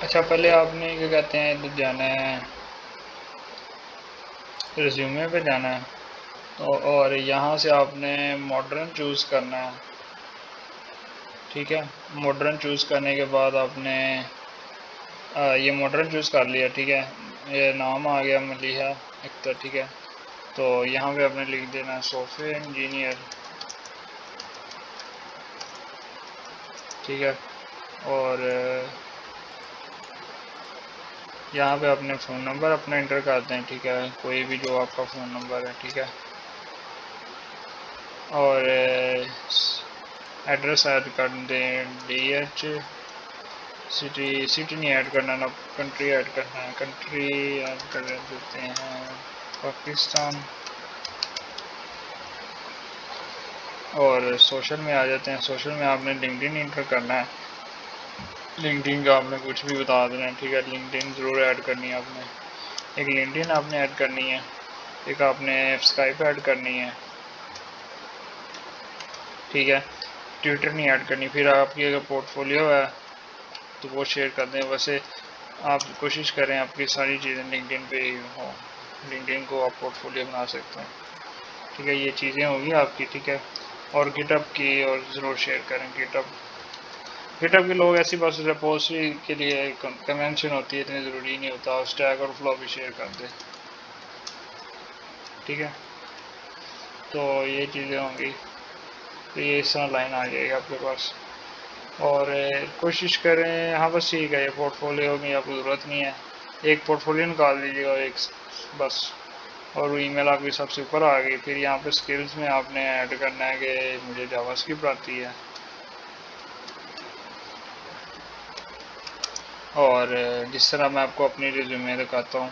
अच्छा, पहले आपने क्या कहते हैं इधर जाना है, रिज्यूमे पे जाना है। तो और यहाँ से आपने मॉडर्न चूज़ करना है। ठीक है, मॉडर्न चूज़ करने के बाद आपने ये मॉडर्न चूज़ कर लिया। ठीक है, ये नाम आ गया मलिहा अख्तर। ठीक है, तो यहाँ पे आपने लिख देना सॉफ्टवेयर इंजीनियर। ठीक है, और यहाँ पे अपने फ़ोन नंबर अपना इंटर करते हैं। ठीक है, कोई भी जो आपका फ़ोन नंबर है। ठीक है, और एड्रेस ऐड कर दें DH। सिटी नहीं ऐड करना ना, कंट्री ऐड करना है। कंट्री ऐड कर देते हैं पाकिस्तान। और सोशल में आ जाते हैं। सोशल में आपने लिंक्डइन इंटर करना है। लिंक्डइन का आपने कुछ भी बता देना है। ठीक है, लिंक्डइन ज़रूर ऐड करनी है आपने। एक लिंक्डइन आपने ऐड करनी है, एक आपने स्काइप ऐड करनी है। ठीक है, ट्विटर नहीं ऐड करनी। फिर आपकी अगर पोर्टफोलियो है तो वो शेयर कर दें। वैसे आप कोशिश करें आपकी सारी चीज़ें लिंक्डइन पे ही हों, लिंक्डइन को आप पोर्टफोलियो बना सकते हैं। ठीक है, ये चीज़ें होगी आपकी। ठीक है, और गिटअप की और ज़रूर शेयर करें। गिटअप के लोग ऐसी बस रिपोजिटरी के लिए कन्वेंशन होती है, इतनी ज़रूरी नहीं होता। स्टैक और फ्लो भी शेयर कर दें। ठीक है, तो ये चीज़ें होंगी। तो ये इस तरह लाइन आ जाएगी आपके पास। और कोशिश करें। हाँ बस ठीक है, ये पोर्टफोलियो की आपको ज़रूरत नहीं है। एक पोर्टफोलियो निकाल लीजिएगा और एक बस, और ईमेल आपकी सबसे ऊपर आ गई। फिर यहाँ पे स्किल्स में आपने ऐड करना है कि मुझे जावास्क्रिप्ट आती है। और जिस तरह मैं आपको अपनी रिज्यूमे दिखाता हूँ,